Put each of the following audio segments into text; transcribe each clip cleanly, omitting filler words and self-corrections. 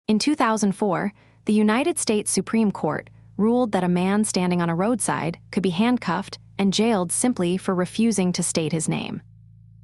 In 2004, the United States Supreme Court ruled that a man standing on a roadside could be handcuffed and jailed simply for refusing to state his name.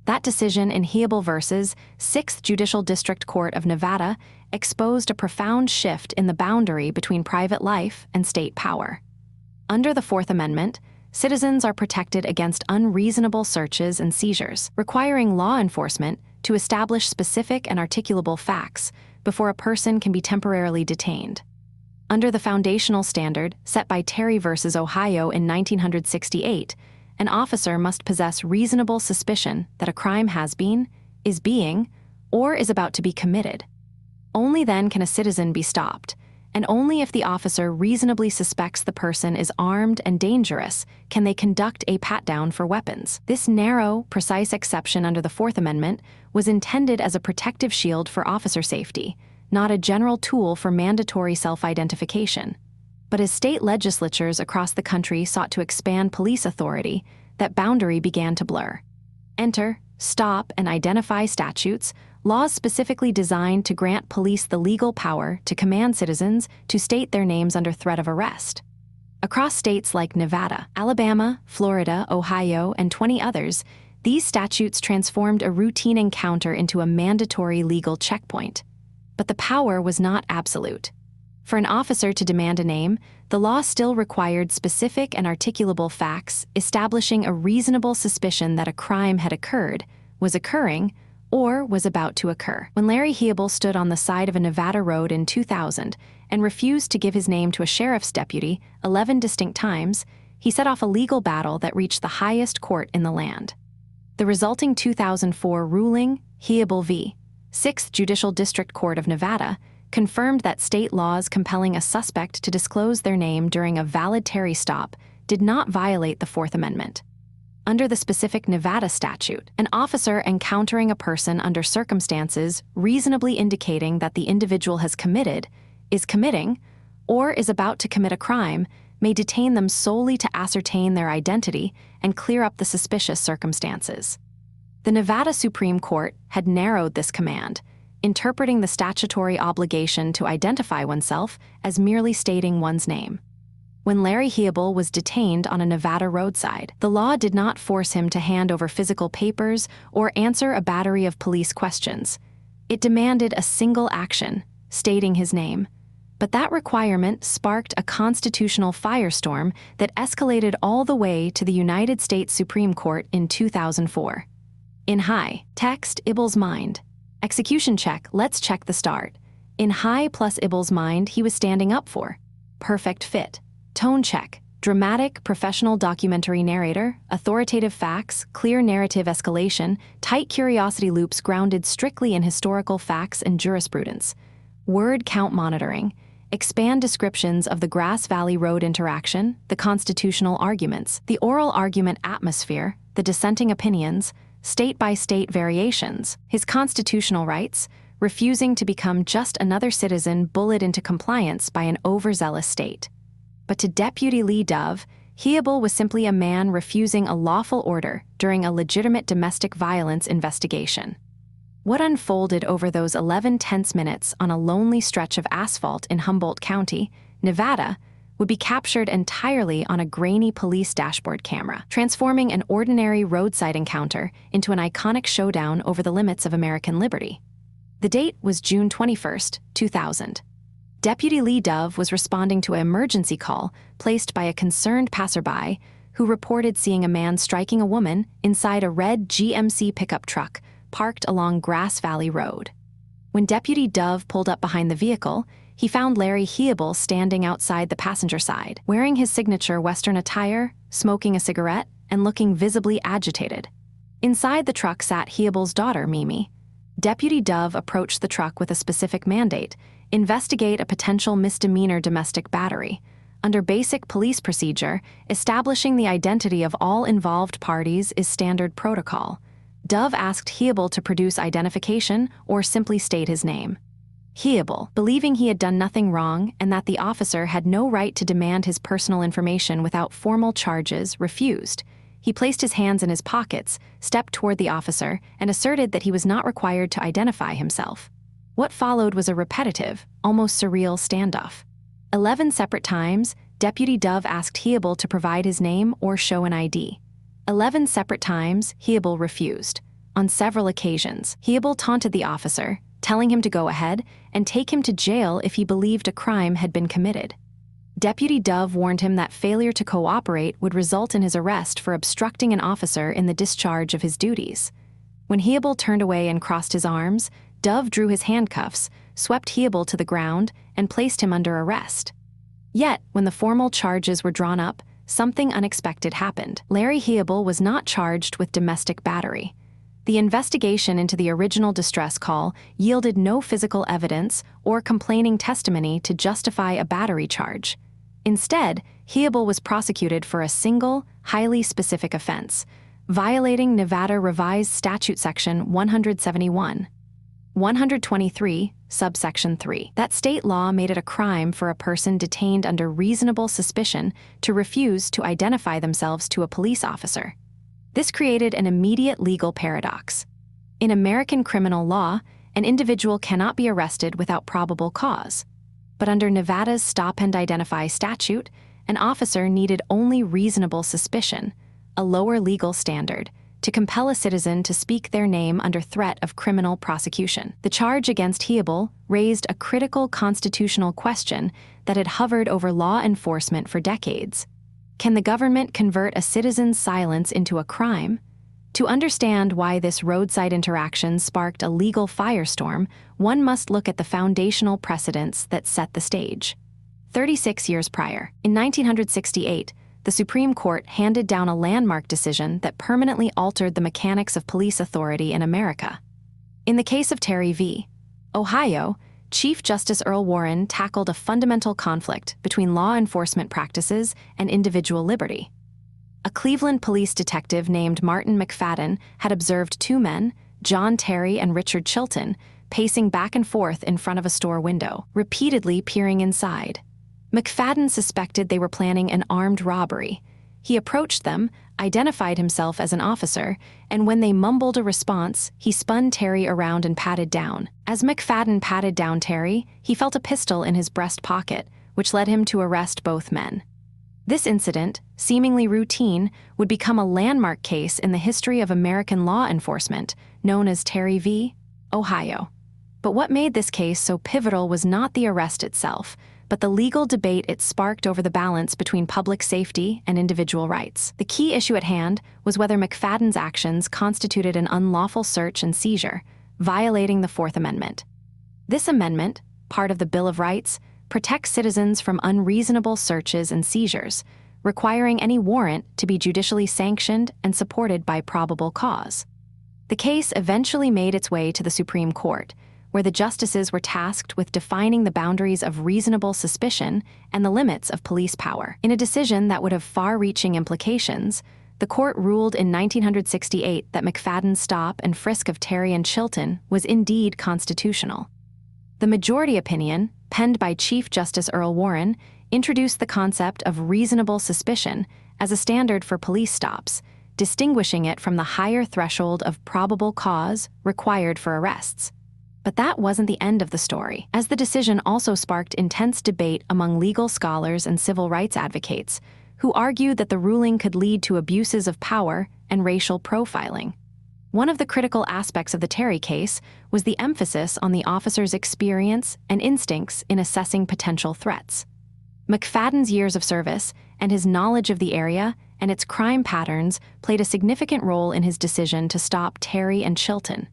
That decision in Heable v. 6th Judicial District Court of Nevada exposed a profound shift in the boundary between private life and state power. Under the Fourth Amendment, citizens are protected against unreasonable searches and seizures, requiring law enforcement to establish specific and articulable facts before a person can be temporarily detained. Under the foundational standard set by Terry v. Ohio in 1968, an officer must possess reasonable suspicion that a crime has been, is being, or is about to be committed. Only then can a citizen be stopped, and only if the officer reasonably suspects the person is armed and dangerous can they conduct a pat-down for weapons. This narrow, precise exception under the Fourth Amendment was intended as a protective shield for officer safety, not a general tool for mandatory self-identification. But as state legislatures across the country sought to expand police authority, that boundary began to blur. Enter, stop, and identify statutes, laws specifically designed to grant police the legal power to command citizens to state their names under threat of arrest. Across states like Nevada, Alabama, Florida, Ohio, and 20 others, these statutes transformed a routine encounter into a mandatory legal checkpoint. But the power was not absolute. For an officer to demand a name, the law still required specific and articulable facts establishing a reasonable suspicion that a crime had occurred, was occurring, or was about to occur. When Larry Heable stood on the side of a Nevada road in 2000 and refused to give his name to a sheriff's deputy 11 distinct times, he set off a legal battle that reached the highest court in the land. The resulting 2004 ruling, Heable v. 6th Judicial District Court of Nevada, confirmed that state laws compelling a suspect to disclose their name during a valid Terry stop did not violate the Fourth Amendment. Under the specific Nevada statute, an officer encountering a person under circumstances reasonably indicating that the individual has committed, is committing, or is about to commit a crime may detain them solely to ascertain their identity and clear up the suspicious circumstances. The Nevada Supreme Court had narrowed this command, interpreting the statutory obligation to identify oneself as merely stating one's name. When Larry Heable was detained on a Nevada roadside, the law did not force him to hand over physical papers or answer a battery of police questions. It demanded a single action, stating his name. But that requirement sparked a constitutional firestorm that escalated all the way to the United States Supreme Court in 2004. In high, text, Heable's mind. Execution check, let's check the start. In high plus Heable's mind, he was standing up for. Perfect fit. Tone check, dramatic, professional documentary narrator, authoritative facts, clear narrative escalation, tight curiosity loops grounded strictly in historical facts and jurisprudence. Word count monitoring, expand descriptions of the Grass Valley Road interaction, the constitutional arguments, the oral argument atmosphere, the dissenting opinions, state-by-state variations, his constitutional rights, refusing to become just another citizen bullied into compliance by an overzealous state. But to Deputy Lee Dove, Heable was simply a man refusing a lawful order during a legitimate domestic violence investigation. What unfolded over those 11 tense minutes on a lonely stretch of asphalt in Humboldt County, Nevada, would be captured entirely on a grainy police dashboard camera, transforming an ordinary roadside encounter into an iconic showdown over the limits of American liberty. The date was June 21, 2000. Deputy Lee Dove was responding to an emergency call placed by a concerned passerby who reported seeing a man striking a woman inside a red GMC pickup truck parked along Grass Valley Road. When Deputy Dove pulled up behind the vehicle, he found Larry Heable standing outside the passenger side, wearing his signature Western attire, smoking a cigarette, and looking visibly agitated. Inside the truck sat Heable's daughter, Mimi. Deputy Dove approached the truck with a specific mandate: investigate a potential misdemeanor domestic battery. Under basic police procedure, establishing the identity of all involved parties is standard protocol. Dove asked Heable to produce identification or simply state his name. Heable, believing he had done nothing wrong and that the officer had no right to demand his personal information without formal charges, refused. He placed his hands in his pockets, stepped toward the officer, and asserted that he was not required to identify himself. What followed was a repetitive, almost surreal standoff. 11 separate times, Deputy Dove asked Heable to provide his name or show an ID. 11 separate times, Heable refused. On several occasions, Heable taunted the officer, telling him to go ahead and take him to jail if he believed a crime had been committed. Deputy Dove warned him that failure to cooperate would result in his arrest for obstructing an officer in the discharge of his duties. When Heable turned away and crossed his arms, Dove drew his handcuffs, swept Heable to the ground, and placed him under arrest. Yet, when the formal charges were drawn up, something unexpected happened. Larry Heable was not charged with domestic battery. The investigation into the original distress call yielded no physical evidence or complaining testimony to justify a battery charge. Instead, Heable was prosecuted for a single, highly specific offense, violating Nevada Revised Statute Section 123, subsection 3. That state law made it a crime for a person detained under reasonable suspicion to refuse to identify themselves to a police officer. This created an immediate legal paradox. In American criminal law, an individual cannot be arrested without probable cause. But under Nevada's Stop and Identify statute, an officer needed only reasonable suspicion, a lower legal standard, to compel a citizen to speak their name under threat of criminal prosecution. The charge against Heable raised a critical constitutional question that had hovered over law enforcement for decades. Can the government convert a citizen's silence into a crime? To understand why this roadside interaction sparked a legal firestorm, one must look at the foundational precedents that set the stage. 36 years prior, in 1968, the Supreme Court handed down a landmark decision that permanently altered the mechanics of police authority in America. In the case of Terry v. Ohio, Chief Justice Earl Warren tackled a fundamental conflict between law enforcement practices and individual liberty. A Cleveland police detective named Martin McFadden had observed two men, John Terry and Richard Chilton, pacing back and forth in front of a store window, repeatedly peering inside. McFadden suspected they were planning an armed robbery. He approached them, identified himself as an officer, and when they mumbled a response, he spun Terry around and patted down. As McFadden patted down Terry, he felt a pistol in his breast pocket, which led him to arrest both men. This incident, seemingly routine, would become a landmark case in the history of American law enforcement, known as Terry v. Ohio. But what made this case so pivotal was not the arrest itself, but the legal debate it sparked over the balance between public safety and individual rights. The key issue at hand was whether McFadden's actions constituted an unlawful search and seizure, violating the Fourth Amendment. This amendment, part of the Bill of Rights, protects citizens from unreasonable searches and seizures, requiring any warrant to be judicially sanctioned and supported by probable cause. The case eventually made its way to the Supreme Court, where the justices were tasked with defining the boundaries of reasonable suspicion and the limits of police power. In a decision that would have far-reaching implications, the court ruled in 1968 that McFadden's stop and frisk of Terry and Chilton was indeed constitutional. The majority opinion, penned by Chief Justice Earl Warren, introduced the concept of reasonable suspicion as a standard for police stops, distinguishing it from the higher threshold of probable cause required for arrests. But that wasn't the end of the story, as the decision also sparked intense debate among legal scholars and civil rights advocates, who argued that the ruling could lead to abuses of power and racial profiling. One of the critical aspects of the Terry case was the emphasis on the officer's experience and instincts in assessing potential threats. McFadden's years of service and his knowledge of the area and its crime patterns played a significant role in his decision to stop Terry and Chilton.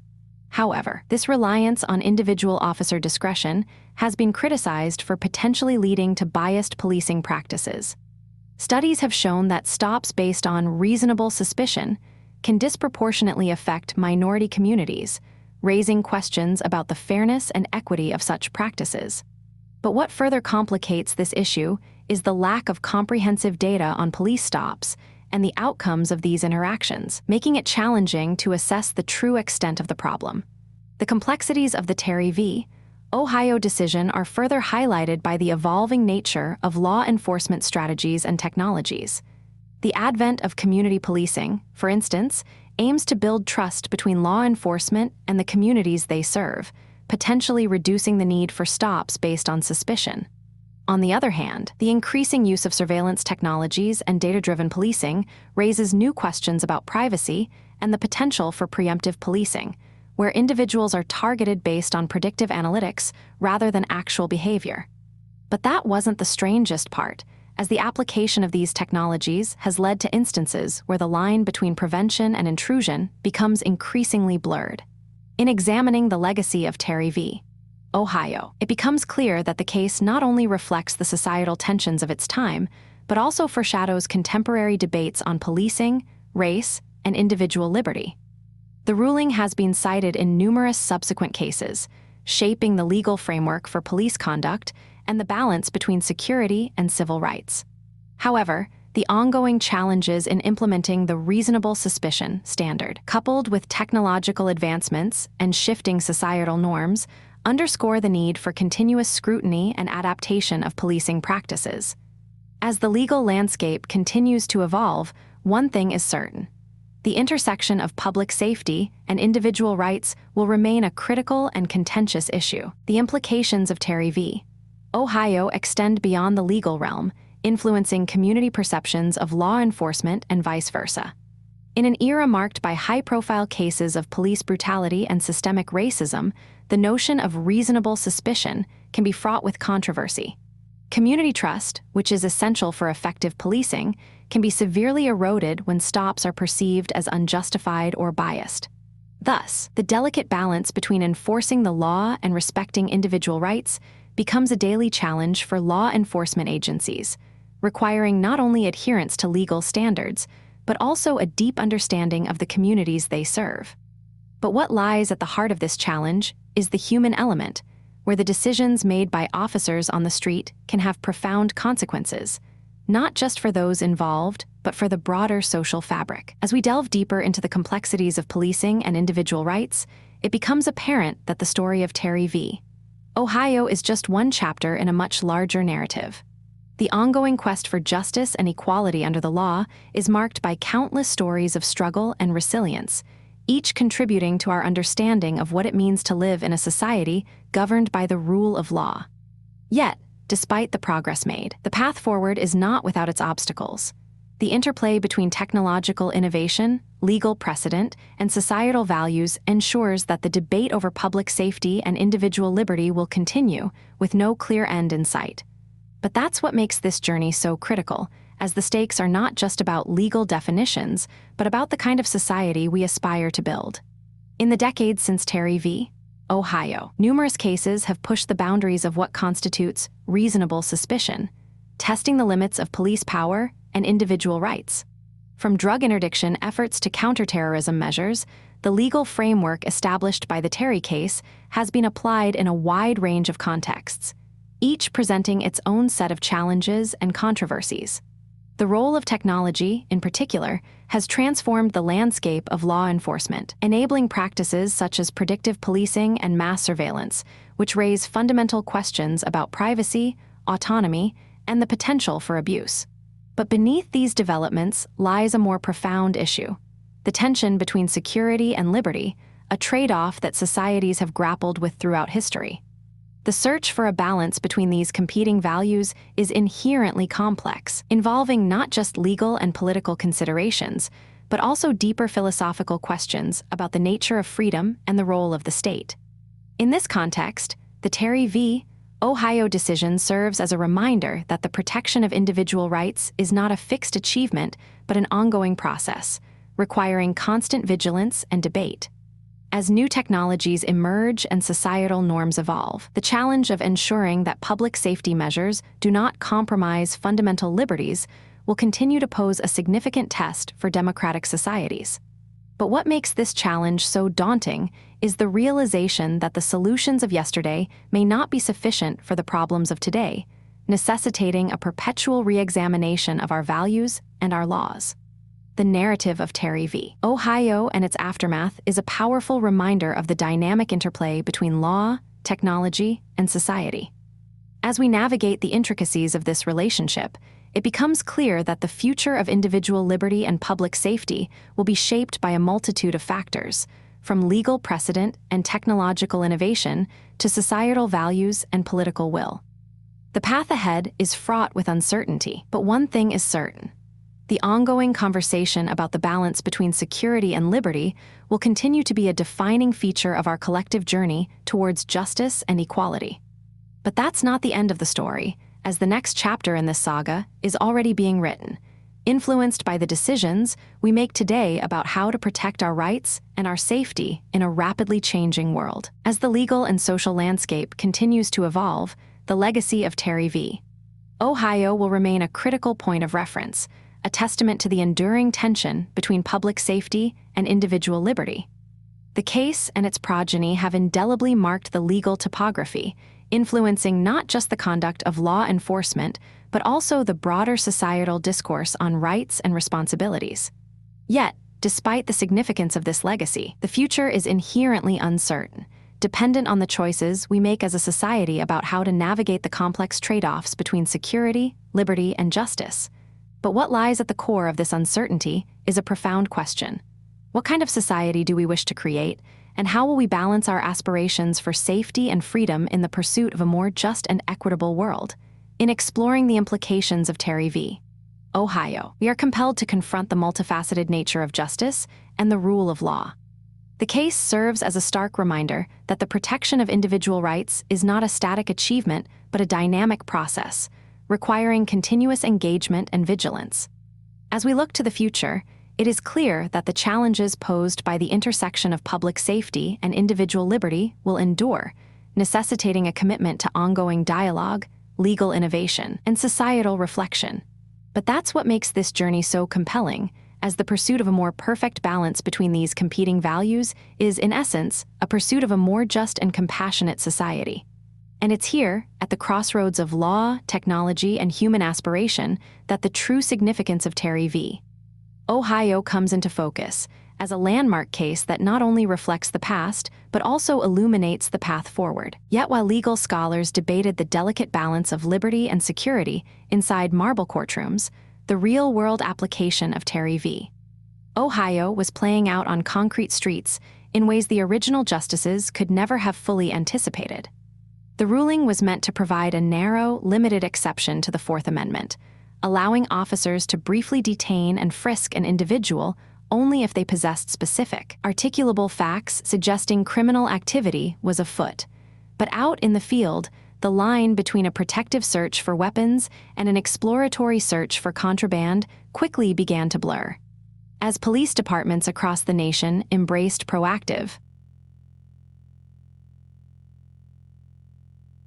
However, this reliance on individual officer discretion has been criticized for potentially leading to biased policing practices. Studies have shown that stops based on reasonable suspicion can disproportionately affect minority communities, raising questions about the fairness and equity of such practices. But what further complicates this issue is the lack of comprehensive data on police stops and the outcomes of these interactions, making it challenging to assess the true extent of the problem. The complexities of the Terry v. Ohio decision are further highlighted by the evolving nature of law enforcement strategies and technologies. The advent of community policing, for instance, aims to build trust between law enforcement and the communities they serve, potentially reducing the need for stops based on suspicion. On the other hand, the increasing use of surveillance technologies and data-driven policing raises new questions about privacy and the potential for preemptive policing, where individuals are targeted based on predictive analytics rather than actual behavior. But that wasn't the strangest part, as the application of these technologies has led to instances where the line between prevention and intrusion becomes increasingly blurred. In examining the legacy of Terry v. Ohio, it becomes clear that the case not only reflects the societal tensions of its time, but also foreshadows contemporary debates on policing, race, and individual liberty. The ruling has been cited in numerous subsequent cases, shaping the legal framework for police conduct and the balance between security and civil rights. However, the ongoing challenges in implementing the reasonable suspicion standard, coupled with technological advancements and shifting societal norms, underscore the need for continuous scrutiny and adaptation of policing practices. As the legal landscape continues to evolve, one thing is certain: the intersection of public safety and individual rights will remain a critical and contentious issue. The implications of Terry v. Ohio extend beyond the legal realm, influencing community perceptions of law enforcement and vice versa. In an era marked by high-profile cases of police brutality and systemic racism, the notion of reasonable suspicion can be fraught with controversy. Community trust, which is essential for effective policing, can be severely eroded when stops are perceived as unjustified or biased. Thus, the delicate balance between enforcing the law and respecting individual rights becomes a daily challenge for law enforcement agencies, requiring not only adherence to legal standards, but also a deep understanding of the communities they serve. But what lies at the heart of this challenge is the human element, where the decisions made by officers on the street can have profound consequences, not just for those involved, but for the broader social fabric. As we delve deeper into the complexities of policing and individual rights, it becomes apparent that the story of Terry v. Ohio is just one chapter in a much larger narrative. The ongoing quest for justice and equality under the law is marked by countless stories of struggle and resilience, each contributing to our understanding of what it means to live in a society governed by the rule of law. Yet, despite the progress made, the path forward is not without its obstacles. The interplay between technological innovation, legal precedent, and societal values ensures that the debate over public safety and individual liberty will continue, with no clear end in sight. But that's what makes this journey so critical, as the stakes are not just about legal definitions, but about the kind of society we aspire to build. In the decades since Terry v. Ohio, numerous cases have pushed the boundaries of what constitutes reasonable suspicion, testing the limits of police power and individual rights. From drug interdiction efforts to counterterrorism measures, the legal framework established by the Terry case has been applied in a wide range of contexts, each presenting its own set of challenges and controversies. The role of technology, in particular, has transformed the landscape of law enforcement, enabling practices such as predictive policing and mass surveillance, which raise fundamental questions about privacy, autonomy, and the potential for abuse. But beneath these developments lies a more profound issue: the tension between security and liberty, a trade-off that societies have grappled with throughout history. The search for a balance between these competing values is inherently complex, involving not just legal and political considerations, but also deeper philosophical questions about the nature of freedom and the role of the state. In this context, the Terry v. Ohio decision serves as a reminder that the protection of individual rights is not a fixed achievement, but an ongoing process, requiring constant vigilance and debate. As new technologies emerge and societal norms evolve, the challenge of ensuring that public safety measures do not compromise fundamental liberties will continue to pose a significant test for democratic societies. But what makes this challenge so daunting is the realization that the solutions of yesterday may not be sufficient for the problems of today, necessitating a perpetual re-examination of our values and our laws. The narrative of Terry v. Ohio and its aftermath is a powerful reminder of the dynamic interplay between law, technology, and society. As we navigate the intricacies of this relationship, it becomes clear that the future of individual liberty and public safety will be shaped by a multitude of factors, from legal precedent and technological innovation to societal values and political will. The path ahead is fraught with uncertainty, but one thing is certain. The ongoing conversation about the balance between security and liberty will continue to be a defining feature of our collective journey towards justice and equality. But that's not the end of the story, as the next chapter in this saga is already being written, influenced by the decisions we make today about how to protect our rights and our safety in a rapidly changing world. As the legal and social landscape continues to evolve, the legacy of Terry v. Ohio will remain a critical point of reference, a testament to the enduring tension between public safety and individual liberty. The case and its progeny have indelibly marked the legal topography, influencing not just the conduct of law enforcement, but also the broader societal discourse on rights and responsibilities. Yet, despite the significance of this legacy, the future is inherently uncertain, dependent on the choices we make as a society about how to navigate the complex trade-offs between security, liberty, and justice. But what lies at the core of this uncertainty is a profound question. What kind of society do we wish to create, and how will we balance our aspirations for safety and freedom in the pursuit of a more just and equitable world? In exploring the implications of Terry v. Ohio, we are compelled to confront the multifaceted nature of justice and the rule of law. The case serves as a stark reminder that the protection of individual rights is not a static achievement, but a dynamic process, requiring continuous engagement and vigilance. As we look to the future, it is clear that the challenges posed by the intersection of public safety and individual liberty will endure, necessitating a commitment to ongoing dialogue, legal innovation, and societal reflection. But that's what makes this journey so compelling, as the pursuit of a more perfect balance between these competing values is, in essence, a pursuit of a more just and compassionate society. And it's here, at the crossroads of law, technology, and human aspiration, that the true significance of Terry v. Ohio comes into focus, as a landmark case that not only reflects the past, but also illuminates the path forward. Yet while legal scholars debated the delicate balance of liberty and security inside marble courtrooms, the real-world application of Terry v. Ohio was playing out on concrete streets in ways the original justices could never have fully anticipated. The ruling was meant to provide a narrow, limited exception to the Fourth Amendment, allowing officers to briefly detain and frisk an individual only if they possessed specific, articulable facts suggesting criminal activity was afoot. But out in the field, the line between a protective search for weapons and an exploratory search for contraband quickly began to blur. As police departments across the nation embraced proactive,